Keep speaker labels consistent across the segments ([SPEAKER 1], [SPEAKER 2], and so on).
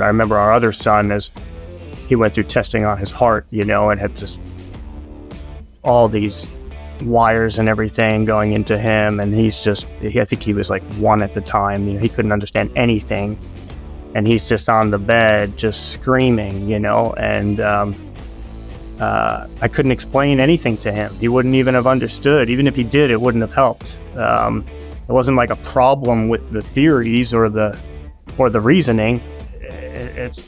[SPEAKER 1] I remember our other son, as he went through testing on his heart, and had just all these wires and everything going into him. And I think he was like 1 at the time. He couldn't understand anything. And he's just on the bed, just screaming, and I couldn't explain anything to him. He wouldn't even have understood. Even if he did, it wouldn't have helped. It wasn't like a problem with the theories or the reasoning. It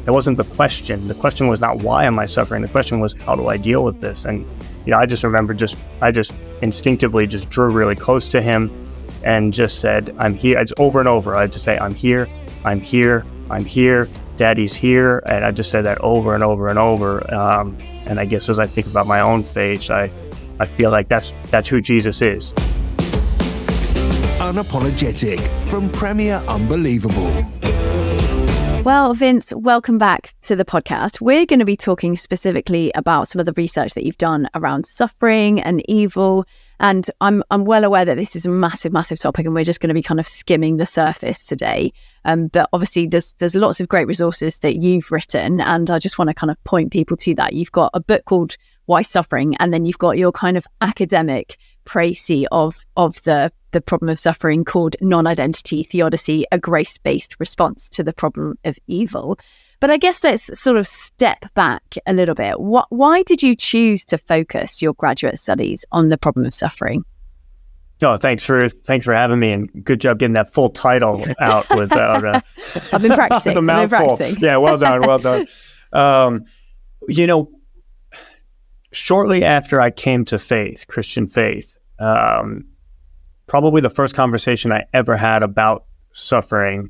[SPEAKER 1] wasn't the question. The question was not why am I suffering? The question was, how do I deal with this? And I just remember I just instinctively just drew really close to him and just said, I'm here. It's over and over. I'd just say, I'm here, I'm here, I'm here, Daddy's here. And I just said that over and over and over. And I guess as I think about my own faith, I feel like that's who Jesus is.
[SPEAKER 2] Unapologetic from Premier Unbelievable.
[SPEAKER 3] Well, Vince, welcome back to the podcast. We're going to be talking specifically about some of the research that you've done around suffering and evil. And I'm well aware that this is a massive, massive topic, and we're just going to be kind of skimming the surface today. But obviously, there's lots of great resources that you've written, and I just want to kind of point people to that. You've got a book called Why Suffering, and then you've got your kind of academic précis of the problem of suffering called Non-Identity, Theodicy, a grace-based response to the problem of evil. But I guess let's sort of step back a little bit. Why did you choose to focus your graduate studies on the problem of suffering?
[SPEAKER 1] Oh, thanks, Ruth. Thanks for having me, and good job getting that full title out without
[SPEAKER 3] I've been practicing.
[SPEAKER 1] the mouthful. Yeah, well done, well done. Shortly after I came to faith, Christian faith, probably the first conversation I ever had about suffering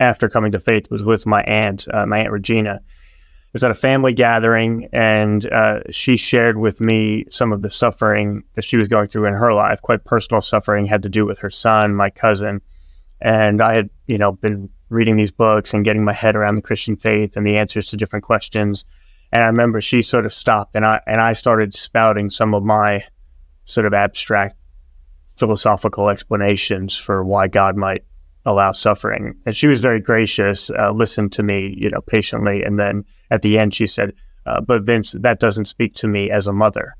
[SPEAKER 1] after coming to faith was with my Aunt Regina. It was at a family gathering, and she shared with me some of the suffering that she was going through in her life. Quite personal suffering, had to do with her son, my cousin. And I had, been reading these books and getting my head around the Christian faith and the answers to different questions. And I remember she sort of stopped, and I started spouting some of my sort of abstract philosophical explanations for why God might allow suffering. And she was very gracious, listened to me, patiently. And then at the end, she said, but Vince, that doesn't speak to me as a mother.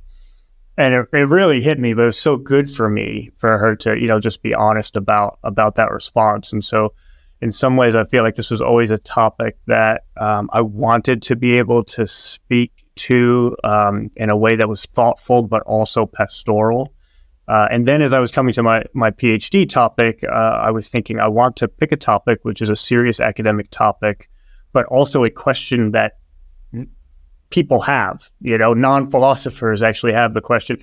[SPEAKER 1] And it really hit me, but it was so good for me, for her to, just be honest about that response. And so in some ways, I feel like this was always a topic that I wanted to be able to speak to in a way that was thoughtful, but also pastoral. And then as I was coming to my PhD topic, I was thinking I want to pick a topic which is a serious academic topic, but also a question that people have, non-philosophers actually have the question,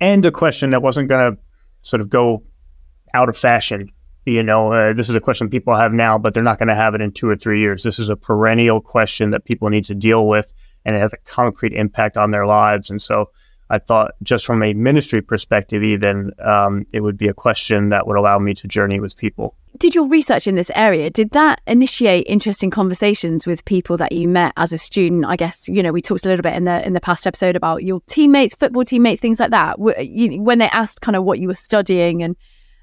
[SPEAKER 1] and a question that wasn't going to sort of go out of fashion. This is a question people have now, but they're not going to have it in 2 or 3 years. This is a perennial question that people need to deal with, and it has a concrete impact on their lives. And so I thought, just from a ministry perspective even, it would be a question that would allow me to journey with people.
[SPEAKER 3] Did your research in this area, did that initiate interesting conversations with people that you met as a student? I guess, we talked a little bit in the past episode about your teammates, football teammates, things like that. When they asked kind of what you were studying, and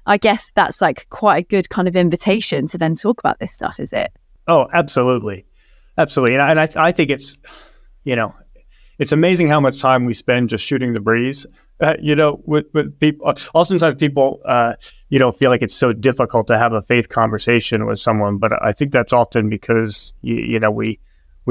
[SPEAKER 3] I guess that's like quite a good kind of invitation to then talk about this stuff, is it? Oh, absolutely. Absolutely. And I think it's, it's amazing how much time we spend just shooting the breeze, with people. Oftentimes people, feel like it's so difficult to have a faith conversation with someone. But I think that's often because, we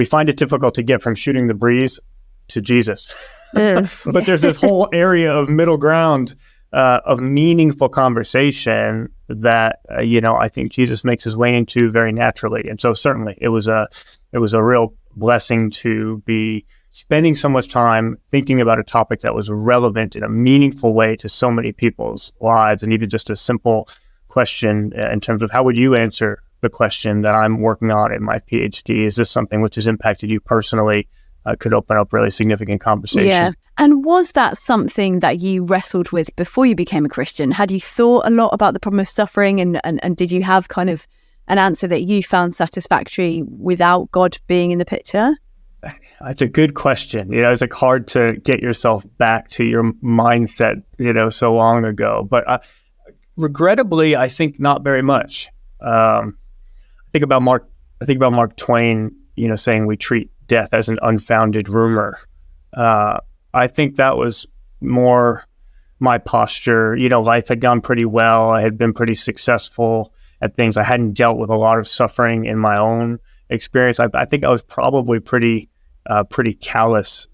[SPEAKER 3] find it difficult to get from shooting the breeze to Jesus. But there's this whole area of middle ground of meaningful conversation that, I think Jesus makes his way into very naturally. And so certainly it was a real blessing to be spending so much time thinking about a topic that was relevant in a meaningful way to so many people's lives. And even just a simple question in terms of how would you answer the question that I'm working on in my PhD? Is this something which has impacted you personally? Could open up really significant conversation. Yeah. And was that something that you wrestled with before you became a Christian? Had you thought a lot about the problem of suffering, and did you have kind of an answer that you found satisfactory without God being in the picture?
[SPEAKER 1] That's a good question. It's like hard to get yourself back to your mindset, so long ago. But regrettably, I think not very much. I think about Mark I think about Mark Twain, saying we treat death as an unfounded rumor. I think that was more my posture. Life had gone pretty well. I had been pretty successful at things. I hadn't dealt with a lot of suffering in my own experience. I think I was probably pretty callous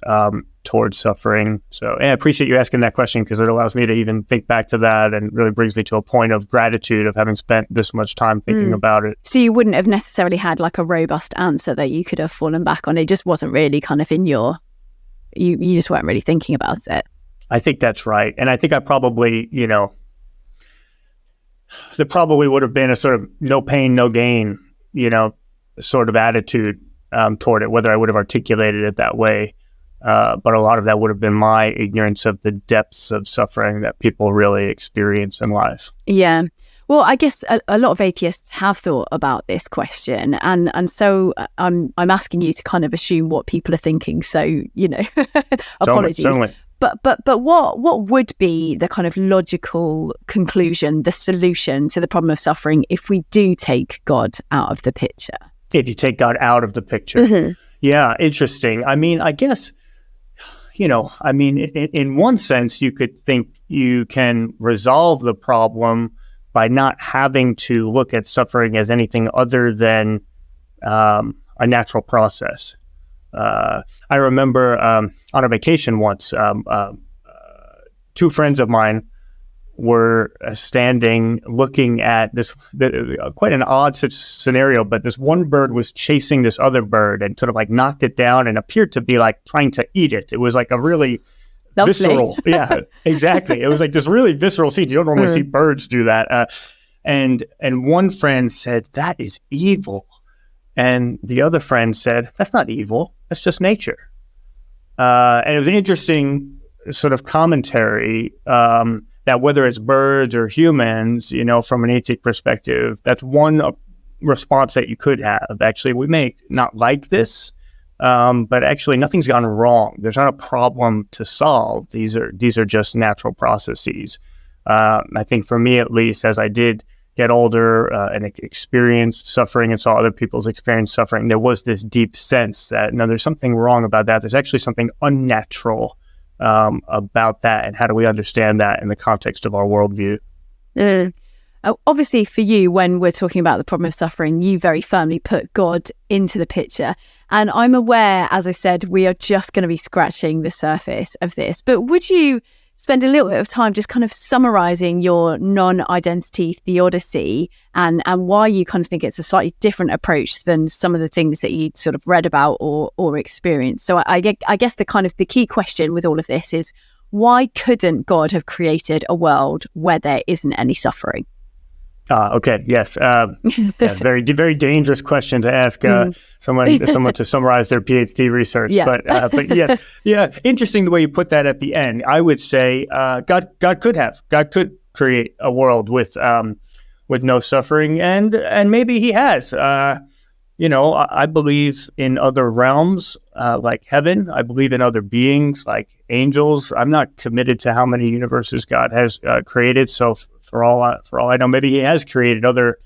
[SPEAKER 1] towards suffering. So I appreciate you asking that question, because it allows me to even think back to that, and really brings me to a point of gratitude of having spent this much time thinking about it.
[SPEAKER 3] So you wouldn't have necessarily had like a robust answer that you could have fallen back on. It just wasn't really kind of in you just weren't really thinking about it.
[SPEAKER 1] I think that's right. And I think I probably, there probably would have been a sort of no pain, no gain, sort of attitude toward it, whether I would have articulated it that way. But a lot of that would have been my ignorance of the depths of suffering that people really experience in life.
[SPEAKER 3] Yeah. Well, I guess a lot of atheists have thought about this question, and so I'm asking you to kind of assume what people are thinking. So, apologies.
[SPEAKER 1] Certainly.
[SPEAKER 3] But what would be the kind of logical conclusion, the solution to the problem of suffering if we do take God out of the picture?
[SPEAKER 1] If you take God out of the picture. Mm-hmm. Yeah, interesting. I mean, I guess, in one sense, you could think you can resolve the problem by not having to look at suffering as anything other than a natural process. I remember on a vacation once, two friends of mine were standing looking at this, quite an odd scenario, but this one bird was chasing this other bird and sort of like knocked it down and appeared to be like trying to eat it. It was like a really visceral. Yeah, exactly. It was like this really visceral scene. You don't normally see birds do that. And one friend said, "That is evil." And the other friend said, "That's not evil. That's just nature." And it was an interesting sort of commentary that whether it's birds or humans, from an atheist perspective, that's one response that you could have. Actually, we may not like this, but actually nothing's gone wrong. There's not a problem to solve. These are just natural processes. I think for me, at least, as I did get older and experienced suffering and saw other people's experience suffering, there was this deep sense that, no, there's something wrong about that. There's actually something unnatural about that. And how do we understand that in the context of our worldview?
[SPEAKER 3] Obviously, for you, when we're talking about the problem of suffering, you very firmly put God into the picture. And I'm aware, as I said, we are just going to be scratching the surface of this. But would you spend a little bit of time just kind of summarizing your non-identity theodicy and why you kind of think it's a slightly different approach than some of the things that you sort of read about or experienced? So I guess the key question with all of this is, why couldn't God have created a world where there isn't any suffering?
[SPEAKER 1] Okay. Yes. Very, very dangerous question to ask someone to summarize their PhD research.
[SPEAKER 3] Yeah.
[SPEAKER 1] But yeah. Interesting the way you put that at the end. I would say God could create a world with no suffering, and maybe He has. I believe in other realms like heaven. I believe in other beings like angels. I'm not committed to how many universes God has created. So for all I know, maybe He has created other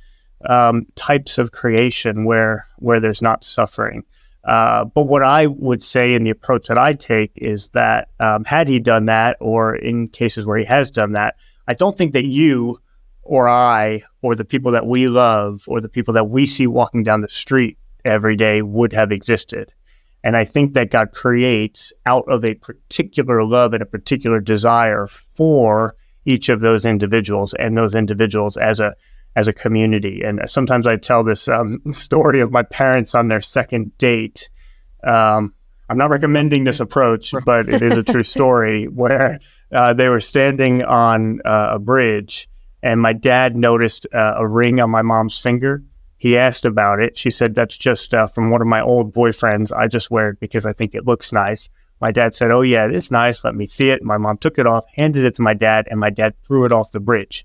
[SPEAKER 1] types of creation where there's not suffering. But what I would say in the approach that I take is that had He done that, or in cases where He has done that, I don't think that you or I or the people that we love or the people that we see walking down the street every day would have existed. And I think that God creates out of a particular love and a particular desire for each of those individuals, and those individuals as a community. And sometimes I tell this story of my parents on their second date. I'm not recommending this approach, but it is a true story, where they were standing on a bridge, and my dad noticed a ring on my mom's finger. He asked about it. She said, "That's just from one of my old boyfriends. I just wear it because I think it looks nice." My dad said, "Oh yeah, it is nice. Let me see it." My mom took it off, handed it to my dad, and my dad threw it off the bridge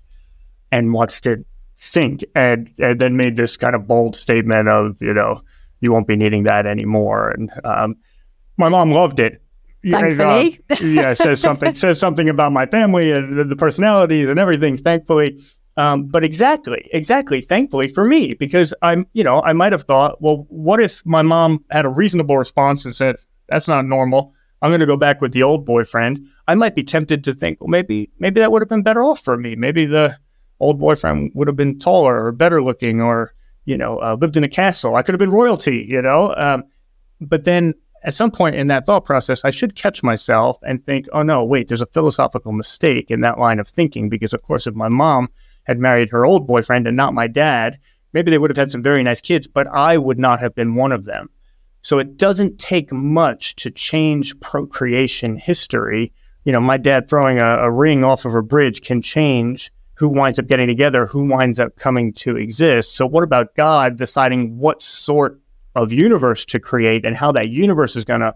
[SPEAKER 1] and watched it sink, and then made this kind of bold statement of, "You won't be needing that anymore." And my mom loved it.
[SPEAKER 3] Thankfully.
[SPEAKER 1] Says something about my family and the personalities and everything, thankfully. But exactly. Thankfully for me, because I might have thought, well, what if my mom had a reasonable response and said, that's not normal, I'm going to go back with the old boyfriend. I might be tempted to think, well, maybe that would have been better off for me. Maybe the old boyfriend would have been taller or better looking, or, lived in a castle. I could have been royalty, But then at some point in that thought process, I should catch myself and think, oh no, wait, there's a philosophical mistake in that line of thinking. Because of course, if my mom had married her old boyfriend and not my dad, maybe they would have had some very nice kids, but I would not have been one of them. So it doesn't take much to change procreation history. My dad throwing a ring off of a bridge can change who winds up getting together, who winds up coming to exist. So what about God deciding what sort of universe to create and how that universe is going to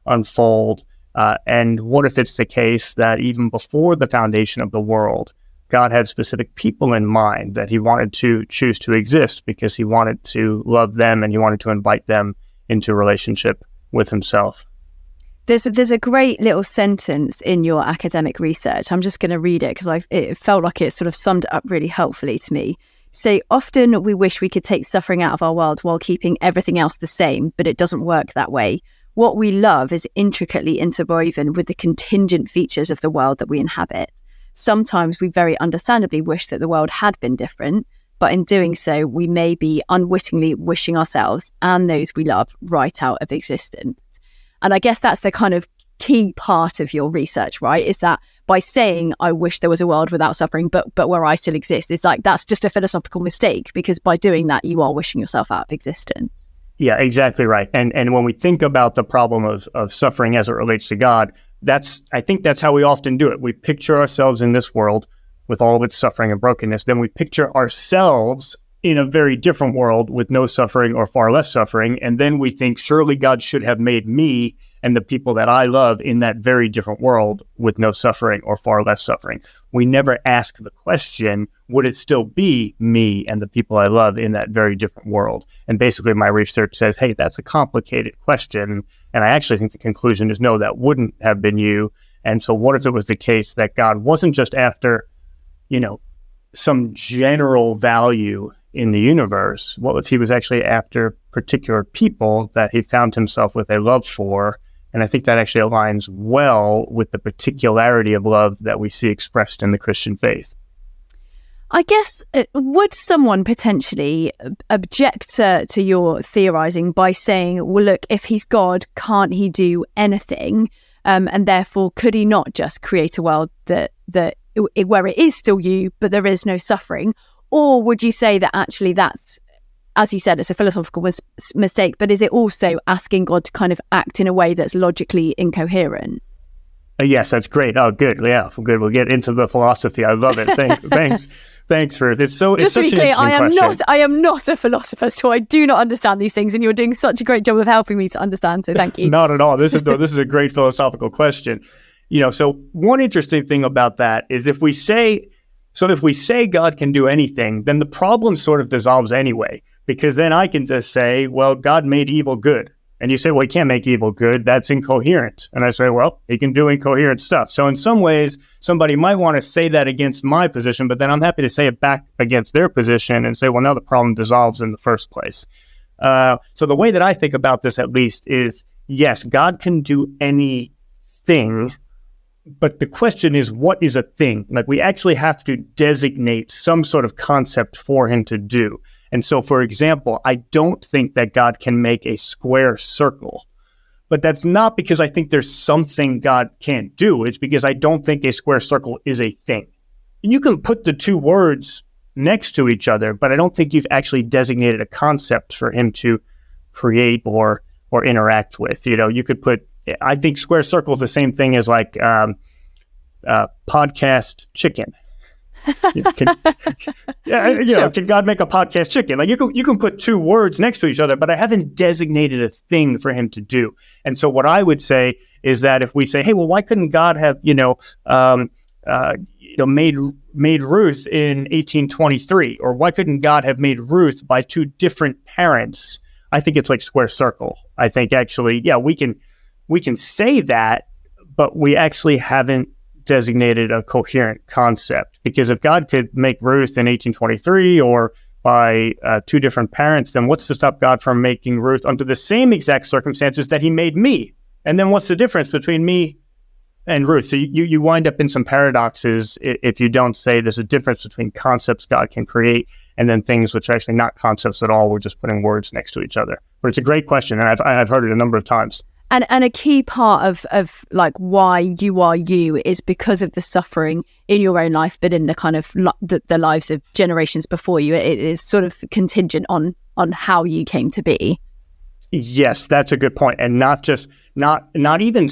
[SPEAKER 1] unfold? And what if it's the case that even before the foundation of the world, God had specific people in mind that he wanted to choose to exist because he wanted to love them and he wanted to invite them into relationship with himself?
[SPEAKER 3] There's a great little sentence in your academic research. I'm just going to read it because it felt like it sort of summed it up really helpfully to me. Say, often we wish we could take suffering out of our world while keeping everything else the same, but it doesn't work that way. What we love is intricately interwoven with the contingent features of the world that we inhabit. Sometimes we very understandably wish that the world had been different, but in doing so, we may be unwittingly wishing ourselves and those we love right out of existence. And I guess that's the kind of key part of your research, right? Is that by saying, I wish there was a world without suffering, but where I still exist, it's like, that's just a philosophical mistake, because by doing that, you are wishing yourself out of existence.
[SPEAKER 1] Yeah, exactly right. And when we think about the problem of suffering as it relates to God, I think that's how we often do it. We picture ourselves in this world with all of its suffering and brokenness. Then we picture ourselves in a very different world with no suffering or far less suffering. And then we think, surely God should have made me and the people that I love in that very different world with no suffering or far less suffering. We never ask the question, would it still be me and the people I love in that very different world? And basically my research says, hey, that's a complicated question. And I actually think the conclusion is, no, that wouldn't have been you. And so what if it was the case that God wasn't just after, some general value in the universe? What if he was actually after particular people that he found himself with a love for? And I think that actually aligns well with the particularity of love that we see expressed in the Christian faith.
[SPEAKER 3] I guess, would someone potentially object to your theorizing by saying, well, look, if he's God, can't he do anything? And therefore, could he not just create a world that where it is still you, but there is no suffering? Or would you say that actually that's, as you said, it's a philosophical mistake, but is it also asking God to kind of act in a way that's logically incoherent?
[SPEAKER 1] Yes, that's great. Oh, good. Yeah, good. We'll get into the philosophy. I love it. Thanks, Ruth. It's such an interesting question.
[SPEAKER 3] I am not a philosopher, so I do not understand these things, and you're doing such a great job of helping me to understand. So thank you.
[SPEAKER 1] Not at all. This is a great philosophical question. So one interesting thing about that is if we say God can do anything, then the problem sort of dissolves anyway, because then I can just say, well, God made evil good. And you say, well, he can't make evil good. That's incoherent. And I say, well, he can do incoherent stuff. So in some ways, somebody might want to say that against my position, but then I'm happy to say it back against their position and say, well, now the problem dissolves in the first place. So the way that I think about this, at least, is, yes, God can do anything, but the question is, what is a thing? Like, we actually have to designate some sort of concept for him to do. And so, for example, I don't think that God can make a square circle. But that's not because I think there's something God can't do. It's because I don't think a square circle is a thing. You can put the two words next to each other, but I don't think you've actually designated a concept for him to create or interact with. You could put, I think square circle is the same thing as like podcast chicken. Can God make a podcast chicken? Like you can put two words next to each other, but I haven't designated a thing for him to do. And so what I would say is that if we say, hey, well, why couldn't God have made Ruth in 1823, or why couldn't God have made Ruth by two different parents? I think it's like square circle. I think actually, we can say that, but we actually haven't designated a coherent concept. Because if God could make Ruth in 1823 or by two different parents, then what's to stop God from making Ruth under the same exact circumstances that he made me? And then what's the difference between me and Ruth? So you wind up in some paradoxes if you don't say there's a difference between concepts God can create and then things which are actually not concepts at all. We're just putting words next to each other. But it's a great question, and I've heard it a number of times.
[SPEAKER 3] And a key part of like why you are you is because of the suffering in your own life, but in the kind of the lives of generations before you. It is sort of contingent on how you came to be.
[SPEAKER 1] Yes, that's a good point. And not even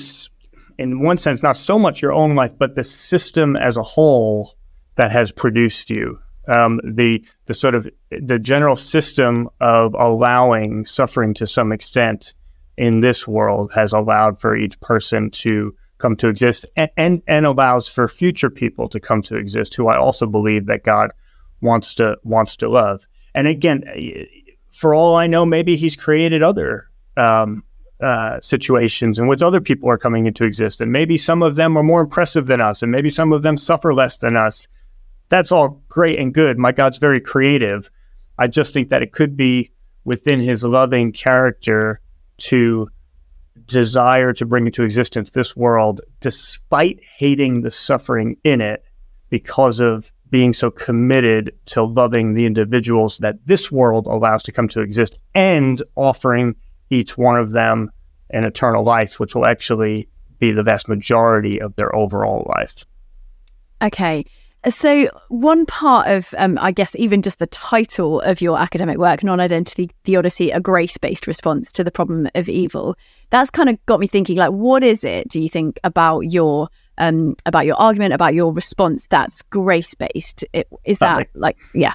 [SPEAKER 1] in one sense, not so much your own life, but the system as a whole that has produced you. The sort of the general system of allowing suffering to some extent in this world has allowed for each person to come to exist and allows for future people to come to exist who I also believe that God wants to love. And again, for all I know, maybe he's created other situations in which other people are coming into existence. And maybe some of them are more impressive than us, and maybe some of them suffer less than us. That's all great and good. My God's very creative. I just think that it could be within his loving character to desire to bring into existence this world, despite hating the suffering in it, because of being so committed to loving the individuals that this world allows to come to exist and offering each one of them an eternal life, which will actually be the vast majority of their overall life.
[SPEAKER 3] Okay. So one part of, I guess, even just the title of your academic work, Non-Identity Theodicy, a grace-based response to the problem of evil, that's kind of got me thinking, like, what is it, do you think, about your argument, about your response that's grace-based? Is that yeah.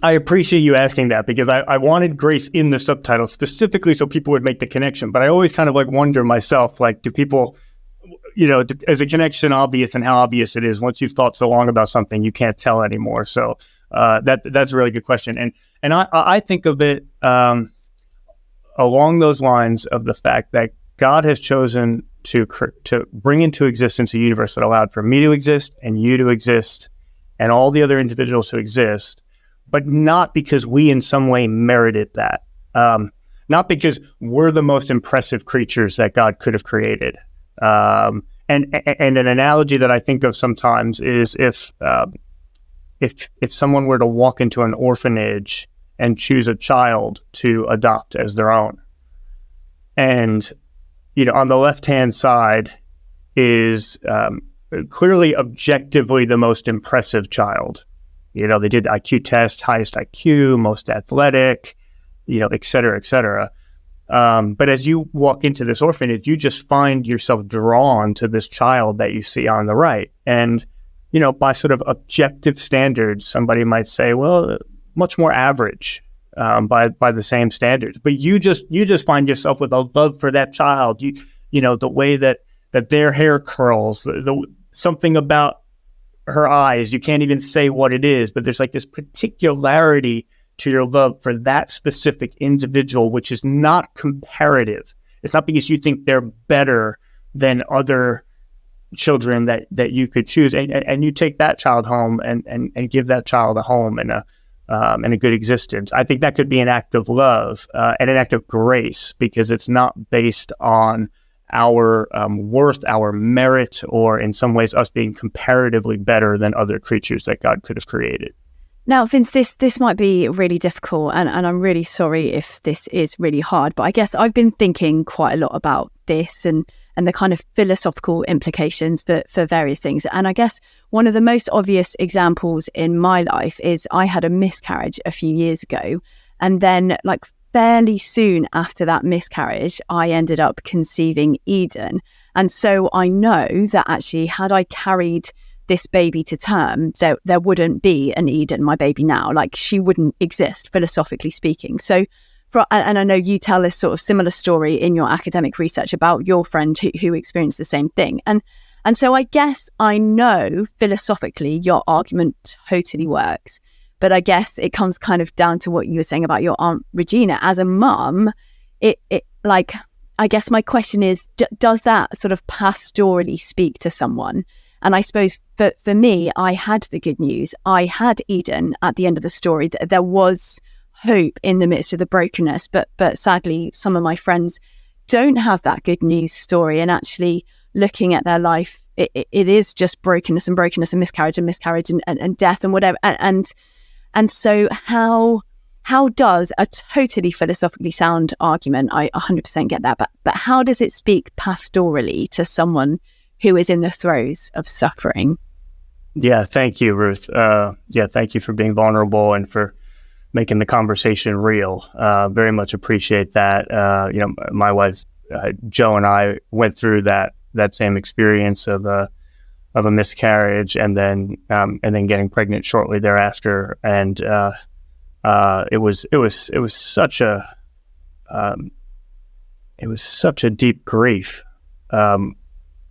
[SPEAKER 1] I appreciate you asking that, because I wanted grace in the subtitle specifically so people would make the connection. But I always kind of wonder myself, do people... is a connection obvious, and how obvious it is? Once you've thought so long about something, you can't tell anymore. So that's a really good question. And I think of it along those lines of the fact that God has chosen to bring into existence a universe that allowed for me to exist and you to exist and all the other individuals to exist, but not because we in some way merited that. Not because we're the most impressive creatures that God could have created. And an analogy that I think of sometimes is if someone were to walk into an orphanage and choose a child to adopt as their own, and on the left-hand side is clearly objectively the most impressive child. They did the IQ test, highest IQ, most athletic, et cetera, et cetera. But as you walk into this orphanage, you just find yourself drawn to this child that you see on the right. And, by sort of objective standards, somebody might say, well, much more average by the same standards. But you just find yourself with a love for that child. The way that their hair curls, something about her eyes, you can't even say what it is, but there's this particularity to your love for that specific individual, which is not comparative. It's not because you think they're better than other children that you could choose, and you take that child home and give that child a home and a good existence. I think that could be an act of love and an act of grace, because it's not based on our worth, our merit, or in some ways us being comparatively better than other creatures that God could have created.
[SPEAKER 3] Now, Vince, this might be really difficult, and I'm really sorry if this is really hard, but I guess I've been thinking quite a lot about this and the kind of philosophical implications for various things. And I guess one of the most obvious examples in my life is I had a miscarriage a few years ago, and then fairly soon after that miscarriage, I ended up conceiving Eden. And so I know that actually, had I carried this baby to term, there wouldn't be an Eden, my baby now. She wouldn't exist, philosophically speaking. So, and I know you tell this sort of similar story in your academic research about your friend who experienced the same thing. And so I guess I know philosophically your argument totally works, but I guess it comes kind of down to what you were saying about your Aunt Regina. As a mum, it I guess my question is, does that sort of pastorally speak to someone? And I suppose for me, I had the good news. I had Eden at the end of the story. There was hope in the midst of the brokenness, but sadly, some of my friends don't have that good news story, and actually looking at their life, it is just brokenness and miscarriage and death and whatever. And so how does a totally philosophically sound argument, I 100% get that, but how does it speak pastorally to someone who is in the throes of suffering?
[SPEAKER 1] Yeah, thank you, Ruth. Thank you for being vulnerable and for making the conversation real. Very much appreciate that. My wife, Jo, and I went through that same experience of a miscarriage, and then getting pregnant shortly thereafter. And it was such a deep grief.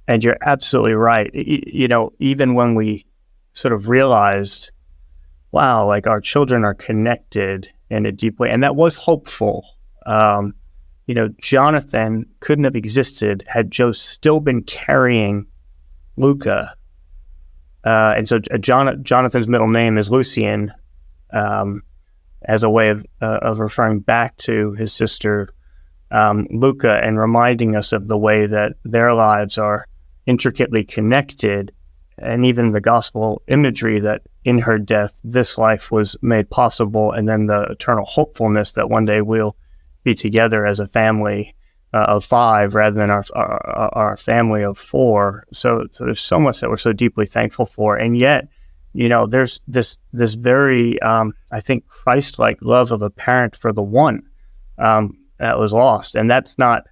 [SPEAKER 1] And you're absolutely right. Even when we sort of realized, wow, like our children are connected in a deep way, and that was hopeful. Jonathan couldn't have existed had Jo still been carrying Luca. And so Jonathan's middle name is Lucian, as a way of referring back to his sister Luca, and reminding us of the way that their lives are intricately connected, and even the gospel imagery that in her death, this life was made possible, and then the eternal hopefulness that one day we'll be together as a family of 5 rather than our family of 4. So there's so much that we're so deeply thankful for, and yet, there's this very, I think, Christ-like love of a parent for the one that was lost, and that's not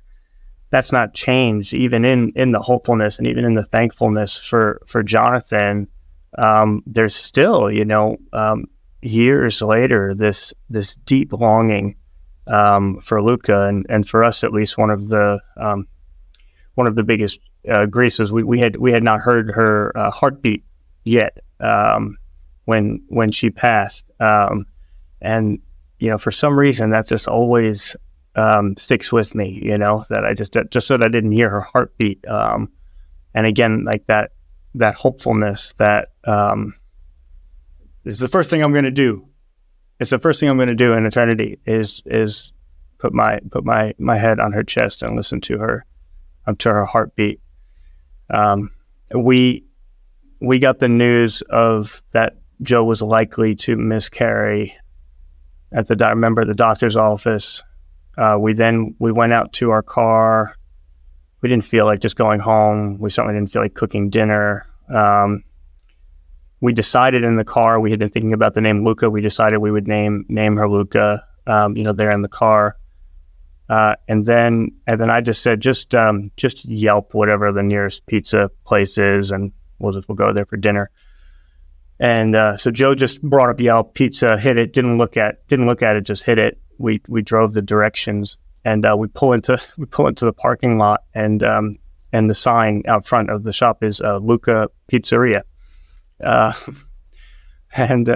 [SPEAKER 1] changed even in the hopefulness and even in the thankfulness for Jonathan. There's still, years later, this deep longing for Luca, and for us at least, one of the biggest griefs was we had not heard her heartbeat yet when she passed, and for some reason that just always sticks with me, that I just that I didn't hear her heartbeat. And again, like that hopefulness that this is the first thing I'm going to do. It's the first thing I'm going to do in eternity is put my head on her chest and listen to her heartbeat. We got the news of that Jo was likely to miscarry at the doctor's office. We went out to our car. We didn't feel like just going home. We certainly didn't feel like cooking dinner. We decided in the car, we had been thinking about the name Luca. We decided we would name her Luca, there in the car. And then I just said, just Yelp whatever the nearest pizza place is, and we'll go there for dinner. And so Jo just brought up Yelp, pizza, hit it, didn't look at it, just hit it. We drove the directions, and we pull into the parking lot, and the sign out front of the shop is Luca Pizzeria. And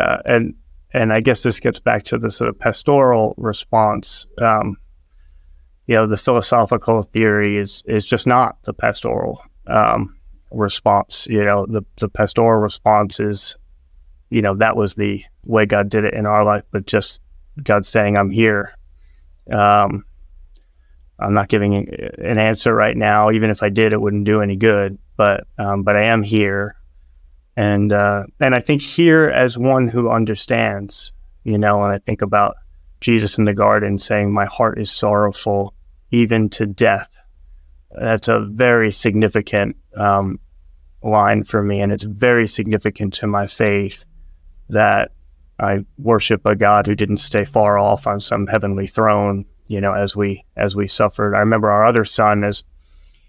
[SPEAKER 1] I guess this gets back to the sort of pastoral response. The philosophical theory is just not the pastoral response. The pastoral response is, that was the way God did it in our life, but just God saying, I'm here. I'm not giving an answer right now. Even if I did, it wouldn't do any good, but I am here. And I think here as one who understands, and I think about Jesus in the garden saying, my heart is sorrowful even to death. That's a very significant line for me, and it's very significant to my faith that I worship a God who didn't stay far off on some heavenly throne, as we suffered. I remember our other son, as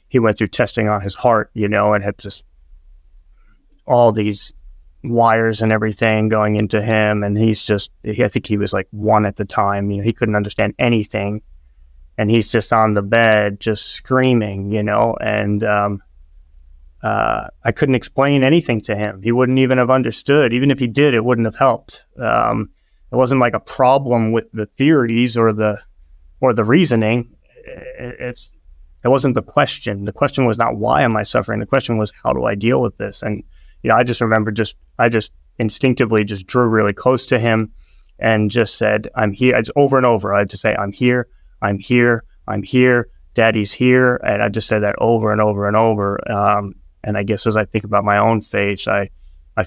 [SPEAKER 1] he went through testing on his heart, and had just all these wires and everything going into him. And I think he was like 1 at the time, he couldn't understand anything. And he's just on the bed, just screaming, and I couldn't explain anything to him. He wouldn't even have understood. Even if he did, it wouldn't have helped. It wasn't like a problem with the theories or the reasoning. the question. The question was not why am I suffering? The question was how do I deal with this? And I just remember I just instinctively just drew really close to him and just said, I'm here. It's over and over. I had to say, I'm here, I'm here, I'm here, Daddy's here. And I just said that over and over and over. And I guess as I think about my own faith, I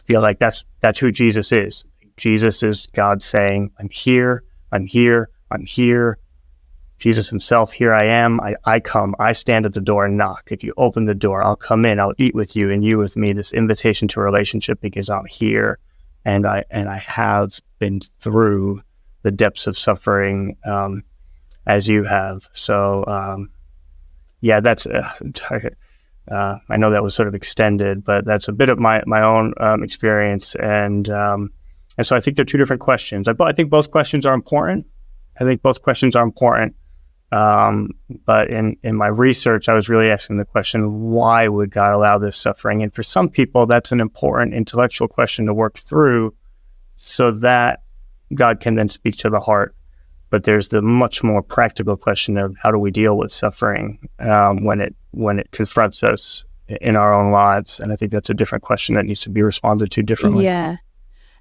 [SPEAKER 1] feel like that's who Jesus is. Jesus is God saying, I'm here, I'm here, I'm here. Jesus himself, here I am, I come, I stand at the door and knock. If you open the door, I'll come in, I'll eat with you and you with me, this invitation to a relationship because I'm here and I have been through the depths of suffering as you have. So, that's, I know that was sort of extended, but that's a bit of my own experience. And so I think they're two different questions. I think both questions are important. But in my research, I was really asking the question, why would God allow this suffering? And for some people, that's an important intellectual question to work through so that God can then speak to the heart. But there's the much more practical question of how do we deal with suffering when it confronts us in our own lives? And I think that's a different question that needs to be responded to differently.
[SPEAKER 3] Yeah.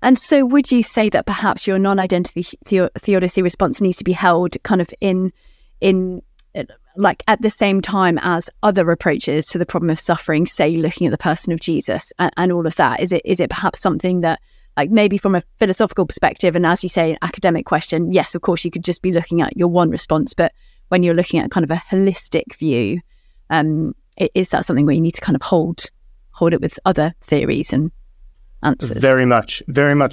[SPEAKER 3] And so would you say that perhaps your non-identity theodicy response needs to be held kind of in like at the same time as other approaches to the problem of suffering, say looking at the person of Jesus and all of that? Is it perhaps something that, like, maybe from a philosophical perspective, and as you say, an academic question, yes, of course you could just be looking at your one response, but when you're looking at kind of a holistic view, is that something where you need to kind of hold it with other theories and answers? Very much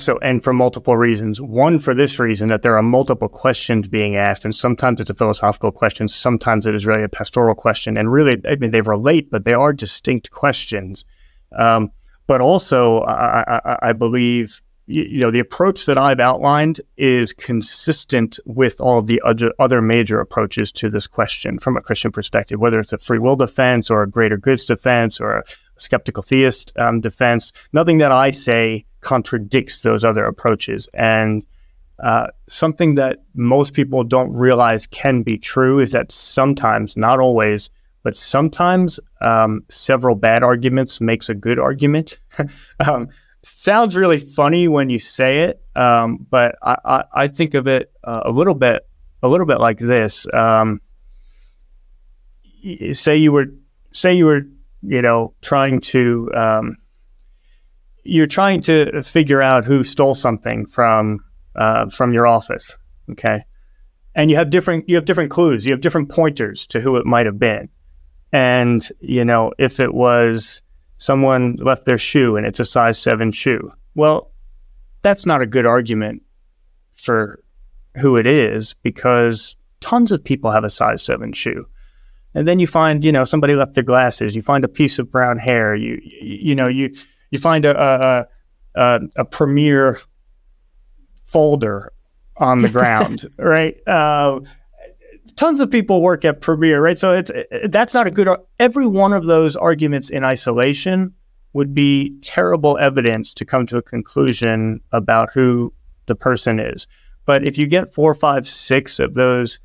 [SPEAKER 3] so, and for multiple reasons. One, for this reason, that there are multiple questions being asked, and sometimes it's a philosophical question, sometimes it is really a pastoral question, and really, I mean, they relate, but they are distinct questions. But also, I believe, the approach that I've outlined is consistent with all of the other major approaches to this question from a Christian perspective, whether it's a free will defense or a greater goods defense or a skeptical theist defense. Nothing that I say contradicts those other approaches. And something that most people don't realize can be true is that sometimes, not always, but sometimes several bad arguments makes a good argument. Sounds really funny when you say it, but I think of it a little bit like this. Say you were trying to figure out who stole something from your office, okay? And you have different clues, you have different pointers to who it might have been. And, if it was someone left their shoe and it's a size 7 shoe, well, that's not a good argument for who it is because tons of people have a size 7 shoe. And then you find, somebody left their glasses, you find a piece of brown hair, you find a Premiere folder on the ground, right? Tons of people work at Premiere, right? So that's not a good. Every one of those arguments in isolation would be terrible evidence to come to a conclusion about who the person is. But if you get 4, 5, 6 of those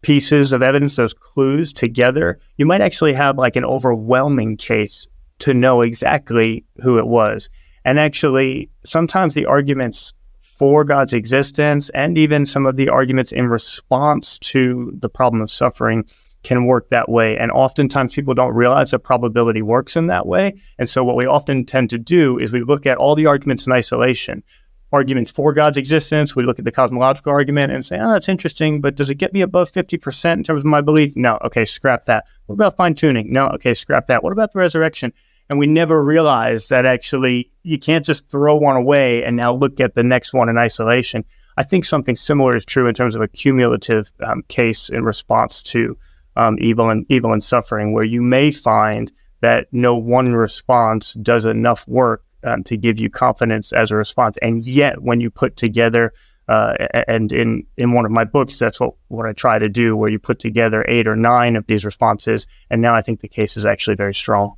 [SPEAKER 3] pieces of evidence, those clues together, you might actually have like an overwhelming case to know exactly who it was. And actually, sometimes the arguments for God's existence and even some of the arguments in response to the problem of suffering can work that way. And oftentimes people don't realize that probability works in that way. And so what we often tend to do is we look at all the arguments in isolation. Arguments for God's existence, we look at the cosmological argument and say, that's interesting, but does it get me above 50% in terms of my belief? No, okay, scrap that. What about fine-tuning? No, okay, scrap that. What about the resurrection? And we never realize that actually you can't just throw one away and now look at the next one in isolation. I think something similar is true in terms of a cumulative case in response to evil and suffering, where you may find that no one response does enough work to give you confidence as a response. And yet, when you put together, and in one of my books, that's what I try to do, where you put together 8 or 9 of these responses, and now I think the case is actually very strong.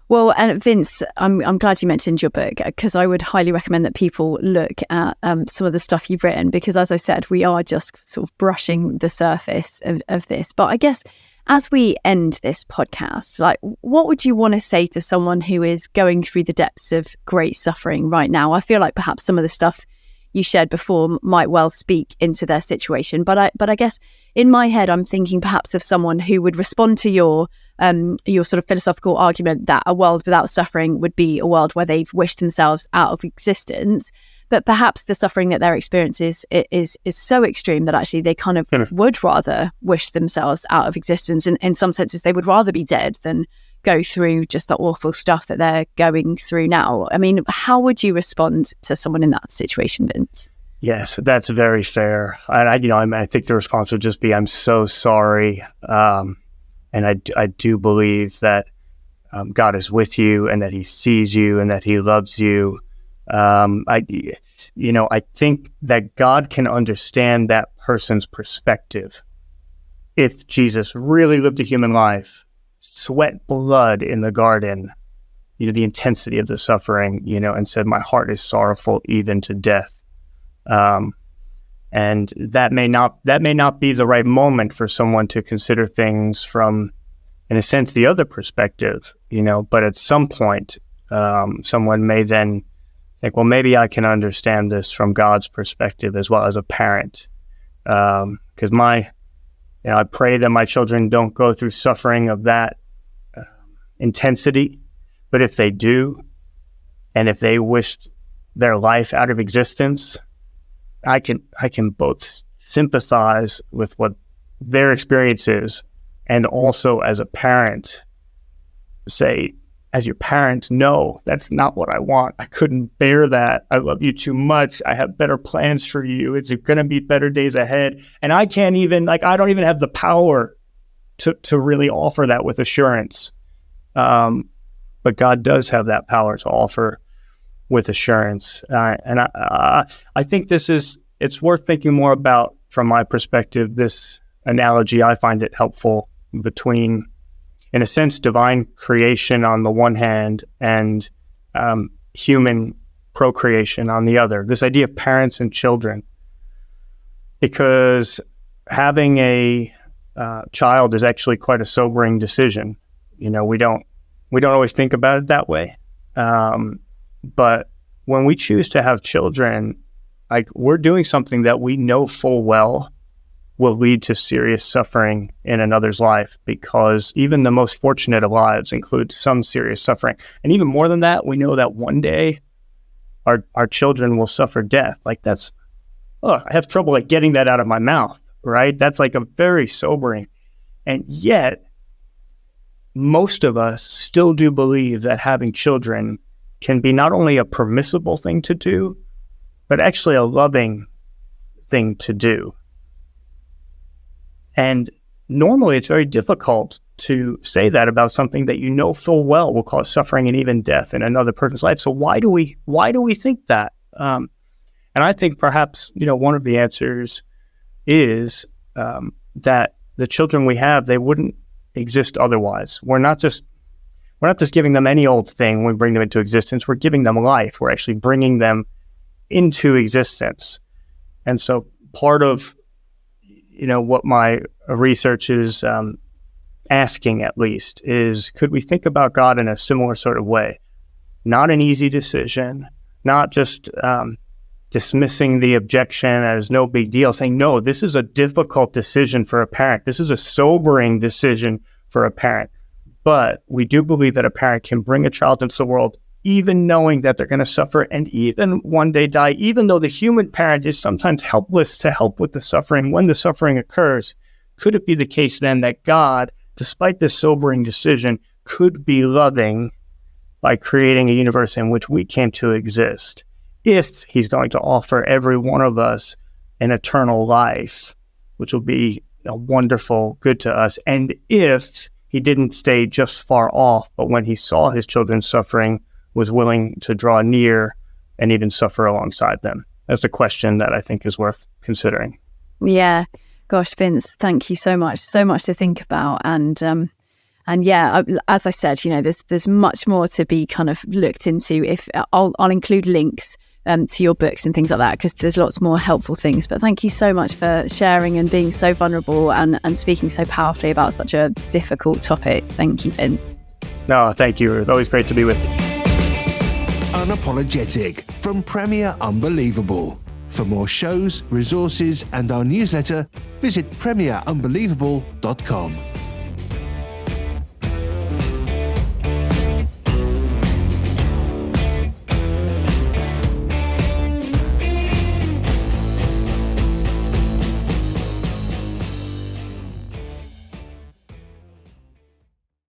[SPEAKER 3] Well, and Vince, I'm glad you mentioned your book, because I would highly recommend that people look at some of the stuff you've written, because as I said, we are just sort of brushing the surface of this. But I guess as we end this podcast, like, what would you want to say to someone who is going through the depths of great suffering right now? I feel like perhaps some of the stuff you shared before might well speak into their situation, but I guess in my head I'm thinking perhaps of someone who would respond to your sort of philosophical argument that a world without suffering would be a world where they've wished themselves out of existence. But perhaps the suffering that they're experiencing is so extreme that actually they kind of would rather wish themselves out of existence. And in some senses, they would rather be dead than go through just the awful stuff that they're going through now. I mean, how would you respond to someone in that situation, Vince?
[SPEAKER 1] Yes, that's very fair. And I think the response would just be, I'm so sorry. And I do believe that God is with you and that he sees you and that he loves you. I think that God can understand that person's perspective. If Jesus really lived a human life, sweat blood in the garden, the intensity of the suffering, and said, my heart is sorrowful even to death. And that may not be the right moment for someone to consider things from, in a sense, the other perspective, but at some point, someone may then think, well, maybe I can understand this from God's perspective as well as a parent. Because I pray that my children don't go through suffering of that intensity. But if they do, and if they wished their life out of existence, I can both sympathize with what their experience is, and also as a parent say, as your parent, no, that's not what I want. I couldn't bear that. I love you too much. I have better plans for you. It's going to be better days ahead. And I can't even, I don't even have the power to really offer that with assurance. But God does have that power to offer with assurance. And I think it's worth thinking more about, from my perspective, this analogy. I find it helpful between, in a sense, divine creation on the one hand and human procreation on the other. This idea of parents and children, because having a child is actually quite a sobering decision. We don't always think about it that way. But when we choose to have children, we're doing something that we know full well will lead to serious suffering in another's life, because even the most fortunate of lives include some serious suffering. And even more than that, we know that one day our children will suffer death. I have trouble getting that out of my mouth, right? That's a very sobering. And yet, most of us still do believe that having children can be not only a permissible thing to do, but actually a loving thing to do. And normally it's very difficult to say that about something that you know full well will cause suffering and even death in another person's life. So why do we think that? And I think perhaps, one of the answers is that the children we have, they wouldn't exist otherwise. We're not just giving them any old thing when we bring them into existence. We're giving them life. We're actually bringing them into existence. And so part of what my research is asking, at least, is could we think about God in a similar sort of way? Not an easy decision, not just dismissing the objection as no big deal, saying, no, this is a difficult decision for a parent. This is a sobering decision for a parent. But we do believe that a parent can bring a child into the world even knowing that they're going to suffer and even one day die, even though the human parent is sometimes helpless to help with the suffering when the suffering occurs. Could it be the case then that God, despite this sobering decision, could be loving by creating a universe in which we came to exist, if he's going to offer every one of us an eternal life, which will be wonderful, good to us, and if he didn't stay just far off, but when he saw his children suffering, was willing to draw near and even suffer alongside them? That's a question that I think is worth considering.
[SPEAKER 3] Yeah. Gosh, Vince, thank you so much. So much to think about. And yeah, as I said, there's much more to be kind of looked into. If I'll include links to your books and things like that, because there's lots more helpful things. But thank you so much for sharing and being so vulnerable and speaking so powerfully about such a difficult topic. Thank you, Vince.
[SPEAKER 1] No, thank you. It's always great to be with you.
[SPEAKER 2] Unapologetic from Premier Unbelievable. For more shows, resources and our newsletter, visit premierunbelievable.com.